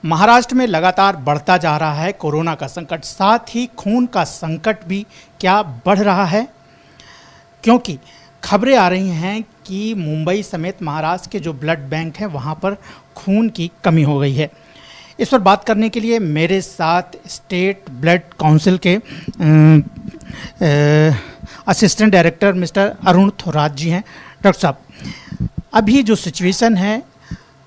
महाराष्ट्र में लगातार बढ़ता जा रहा है कोरोना का संकट, साथ ही खून का संकट भी क्या बढ़ रहा है, क्योंकि खबरें आ रही हैं कि मुंबई समेत महाराष्ट्र के जो ब्लड बैंक हैं वहां पर खून की कमी हो गई है। इस पर बात करने के लिए मेरे साथ स्टेट ब्लड काउंसिल के assistant director mister Arun Thorat ji हैं। डॉक्टर साहब, अभी जो सिचुएशन है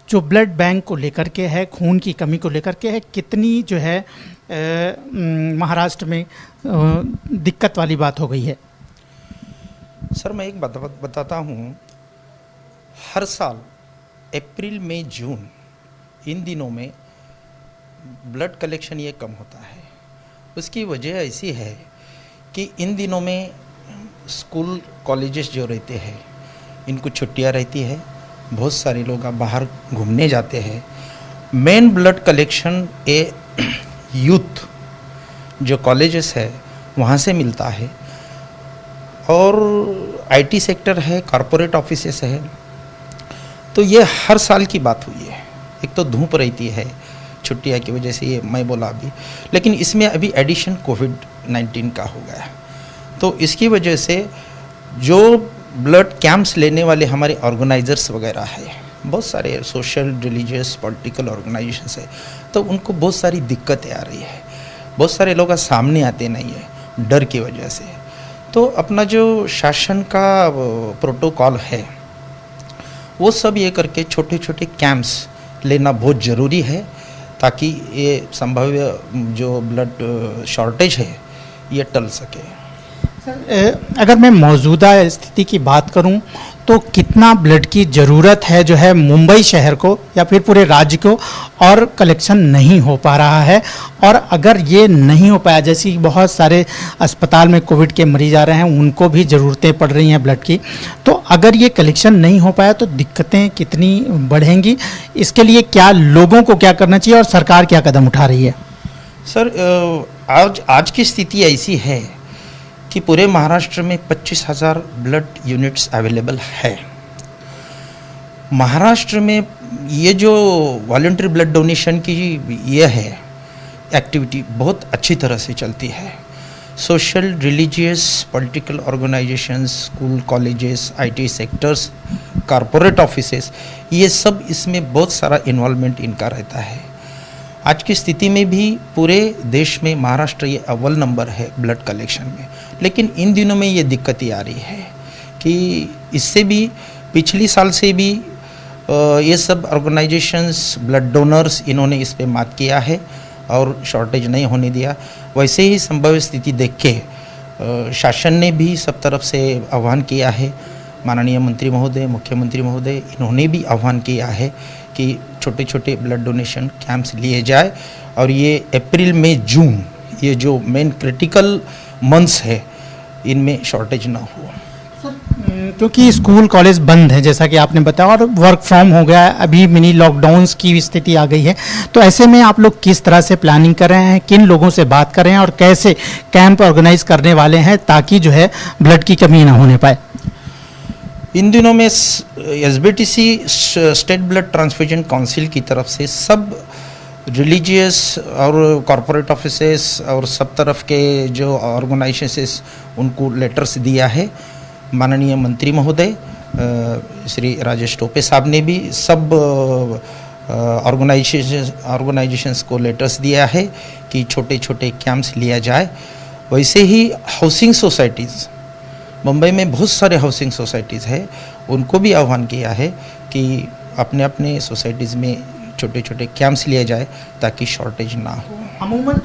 जो ब्लड बैंक को लेकर के है, खून की कमी को लेकर के है, कितनी जो है महाराष्ट्र में दिक्कत वाली बात हो गई है? सर, मैं एक बात बताता हूँ। हर साल अप्रैल मई जून इन दिनों में ब्लड कलेक्शन ये कम होता है। उसकी वजह ऐसी है कि इन दिनों में स्कूल कॉलेजेस जो रहते हैं इनको छुट्टियां रहती है, बहुत सारे लोग बाहर घूमने जाते हैं। मेन ब्लड कलेक्शन यूथ जो कॉलेजेस है वहाँ से मिलता है, और आईटी सेक्टर है, कॉरपोरेट ऑफिसेस है। तो ये हर साल की बात हुई है। एक तो धूप रहती है छुट्टियाँ की वजह से, ये मैं बोला अभी, लेकिन इसमें अभी एडिशन कोविड-19 का हो गया। तो इसकी वजह से जो ब्लड कैंप्स लेने वाले हमारे ऑर्गेनाइजर्स वगैरह है, बहुत सारे सोशल, रिलीजियस, पॉलिटिकल ऑर्गेनाइजेशंस है, तो उनको बहुत सारी दिक्कतें आ रही है। बहुत सारे लोग सामने आते नहीं है डर की वजह से। तो अपना जो शासन का प्रोटोकॉल है वो सब ये करके छोटे छोटे कैंप्स लेना बहुत ज़रूरी है, ताकि ये संभाव्य जो ब्लड शॉर्टेज है ये टल सके। अगर मैं मौजूदा स्थिति की बात करूं तो कितना ब्लड की ज़रूरत है जो है मुंबई शहर को या फिर पूरे राज्य को, और कलेक्शन नहीं हो पा रहा है? और अगर ये नहीं हो पाया, जैसे बहुत सारे अस्पताल में कोविड के मरीज आ रहे हैं, उनको भी ज़रूरतें पड़ रही हैं ब्लड की, तो अगर ये कलेक्शन नहीं हो पाया तो दिक्कतें कितनी बढ़ेंगी? इसके लिए क्या लोगों को क्या करना चाहिए और सरकार क्या कदम उठा रही है? सर, आज की स्थिति ऐसी है कि पूरे महाराष्ट्र में 25,000 ब्लड यूनिट्स अवेलेबल है। महाराष्ट्र में ये जो वॉलंटरी ब्लड डोनेशन की ये है एक्टिविटी बहुत अच्छी तरह से चलती है। Social, religious, political organisations, school, colleges, IT sectors, corporate offices, ये सब इसमें बहुत सारा इन्वॉल्वमेंट इनका रहता है। आज की स्थिति में भी पूरे देश में महाराष्ट्र ये अव्वल नंबर है ब्लड कलेक्शन में। लेकिन इन दिनों में ये दिक्कतें आ रही है कि इससे भी पिछली साल से भी ये सब ऑर्गेनाइजेशंस, ब्लड डोनर्स, इन्होंने इस पे मात किया है और शॉर्टेज नहीं होने दिया। वैसे ही संभाव्य स्थिति देख के शासन ने भी सब तरफ से आह्वान किया है। माननीय मंत्री महोदय, मुख्यमंत्री महोदय, इन्होंने भी आह्वान किया है कि छोटे छोटे ब्लड डोनेशन कैंप्स लिए जाए, और ये अप्रैल मई जून ये जो मेन क्रिटिकल मंथ्स है इनमें शॉर्टेज ना हो। क्योंकि स्कूल कॉलेज बंद है जैसा कि आपने बताया, और वर्क फ्रॉम हो गया है, अभी मिनी लॉकडाउन्स की स्थिति आ गई है, तो ऐसे में आप लोग किस तरह से प्लानिंग कर रहे हैं, किन लोगों से बात कर रहे हैं और कैसे कैंप ऑर्गेनाइज करने वाले हैं ताकि जो है ब्लड की कमी ना होने पाए? इन दिनों में SBTC state blood transfusion council की तरफ से सब रिलीजियस और कॉरपोरेट ऑफिसेस और सब तरफ के जो ऑर्गेनाइजेशंस उनको लेटर्स दिया है। माननीय मंत्री महोदय श्री राजेश टोपे साहब ने भी सब ऑर्गेनाइजेशंस को लेटर्स दिया है कि छोटे छोटे कैंप्स लिया जाए। वैसे ही हाउसिंग सोसाइटीज़, मुंबई में बहुत सारे हाउसिंग सोसाइटीज़ है, उनको भी आह्वान किया है कि अपने अपने सोसाइटीज़ में छोटे छोटे कैंप्स लिए जाए ताकि शॉर्टेज ना हो।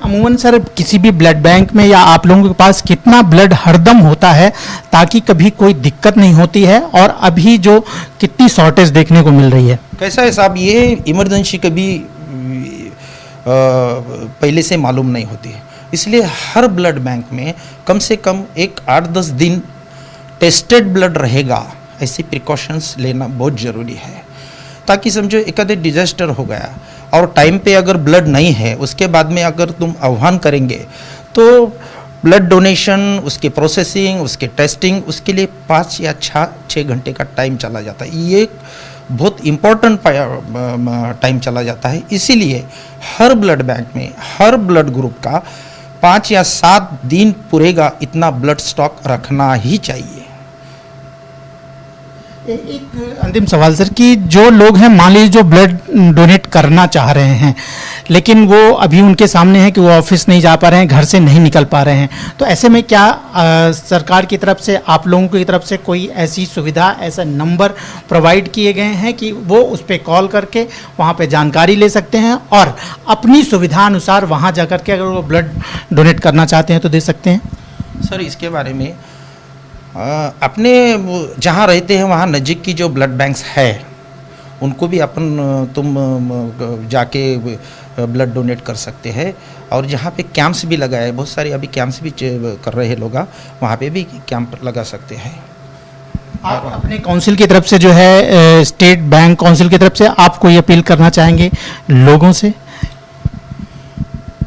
अमूमन सर, किसी भी ब्लड बैंक में या आप लोगों के पास कितना ब्लड हरदम होता है ताकि कभी कोई दिक्कत नहीं होती है, और अभी जो कितनी शॉर्टेज देखने को मिल रही है? कैसा है साहब, ये इमरजेंसी कभी पहले से मालूम नहीं होती है, इसलिए हर ब्लड बैंक में कम से कम एक 8-10 दिन टेस्टेड ब्लड रहेगा। ऐसी प्रिकॉशंस लेना बहुत ज़रूरी है, ताकि समझो एक आधे डिजास्टर हो गया और टाइम पे अगर ब्लड नहीं है, उसके बाद में अगर तुम आह्वान करेंगे तो ब्लड डोनेशन, उसके प्रोसेसिंग, उसके टेस्टिंग, उसके लिए 5 या 6 घंटे का टाइम चला जाता है। ये बहुत इम्पोर्टेंट टाइम चला जाता है। इसीलिए हर ब्लड बैंक में हर ब्लड ग्रुप का 5 या 7 दिन पूरेगा इतना ब्लड स्टॉक रखना ही चाहिए। एक अंतिम सवाल सर कि जो लोग हैं, मान लीजिए जो ब्लड डोनेट करना चाह रहे हैं, लेकिन वो अभी उनके सामने है कि वो ऑफिस नहीं जा पा रहे हैं, घर से नहीं निकल पा रहे हैं, तो ऐसे में क्या सरकार की तरफ से, आप लोगों की तरफ से कोई ऐसी सुविधा, ऐसा नंबर प्रोवाइड किए गए हैं कि वो उस पर कॉल करके वहाँ पे जानकारी ले सकते हैं और अपनी सुविधा अनुसार वहाँ जा कर के अगर वो ब्लड डोनेट करना चाहते हैं तो दे सकते हैं? सर, इसके बारे में अपने जहाँ रहते हैं वहाँ नज़दीक की जो ब्लड बैंक्स है उनको भी तुम जाके ब्लड डोनेट कर सकते हैं। और जहाँ पे कैंप्स भी लगाए, बहुत सारे अभी कैंप्स भी कर रहे हैं लोग, वहाँ पे भी कैंप लगा सकते हैं। आप अपने काउंसिल की तरफ से जो है, स्टेट बैंक काउंसिल की तरफ से आप कोई अपील करना चाहेंगे लोगों से?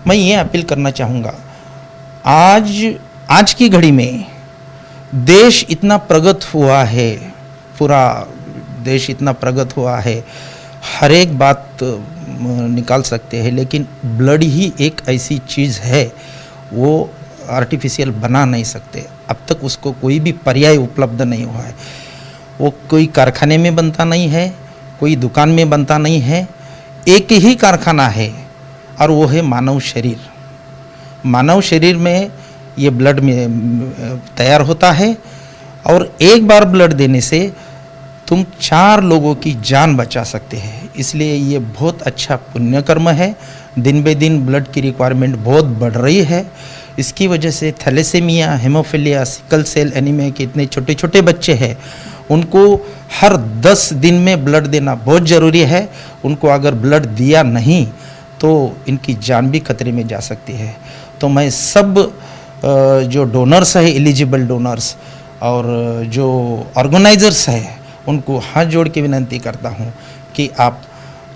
मैं ये अपील करना चाहूँगा, आज की घड़ी में देश इतना प्रगत हुआ है, पूरा देश इतना प्रगत हुआ है, हर एक बात निकाल सकते हैं, लेकिन ब्लड ही एक ऐसी चीज़ है वो आर्टिफिशियल बना नहीं सकते। अब तक उसको कोई भी पर्याय उपलब्ध नहीं हुआ है। वो कोई कारखाने में बनता नहीं है, कोई दुकान में बनता नहीं है, एक ही कारखाना है और वो है मानव शरीर। मानव शरीर में ये ब्लड में तैयार होता है और एक बार ब्लड देने से तुम 4 लोगों की जान बचा सकते हैं। इसलिए ये बहुत अच्छा पुण्य कर्म है। दिन बे दिन ब्लड की रिक्वायरमेंट बहुत बढ़ रही है। इसकी वजह से thalassaemia, haemophilia, sickle cell anaemia के इतने छोटे छोटे बच्चे हैं, उनको हर 10 दिन में ब्लड देना बहुत ज़रूरी है। उनको अगर ब्लड दिया नहीं तो इनकी जान भी खतरे में जा सकती है। तो मैं सब जो डोनर्स है, एलिजिबल डोनर्स, और जो ऑर्गेनाइजर्स है, उनको हाथ जोड़ के विनती करता हूँ कि आप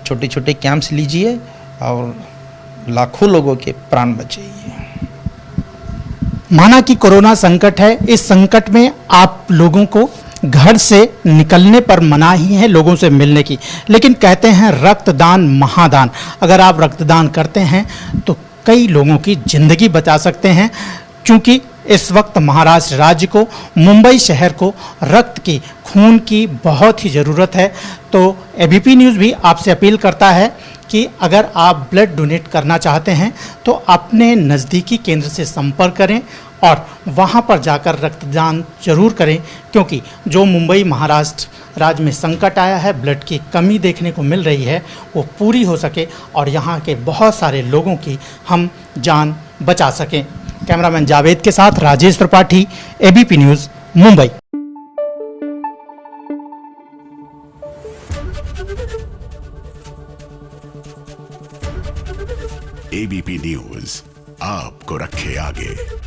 छोटे छोटे कैंप्स लीजिए और लाखों लोगों के प्राण बचाइए। माना कि कोरोना संकट है, इस संकट में आप लोगों को घर से निकलने पर मनाही है लोगों से मिलने की, लेकिन कहते हैं रक्तदान महादान। अगर आप रक्तदान करते हैं तो कई लोगों की जिंदगी बचा सकते हैं। क्योंकि इस वक्त महाराष्ट्र राज्य को, मुंबई शहर को रक्त की, खून की बहुत ही ज़रूरत है। तो एबीपी न्यूज़ भी आपसे अपील करता है कि अगर आप ब्लड डोनेट करना चाहते हैं तो अपने नज़दीकी केंद्र से संपर्क करें और वहां पर जाकर रक्तदान जरूर करें। क्योंकि जो मुंबई महाराष्ट्र राज्य में संकट आया है, ब्लड की कमी देखने को मिल रही है, वो पूरी हो सके और यहाँ के बहुत सारे लोगों की हम जान बचा सकें। कैमरामैन जावेद के साथ Rajesh Tripathi, ABP news, Mumbai. ABP news आपको रखे आगे।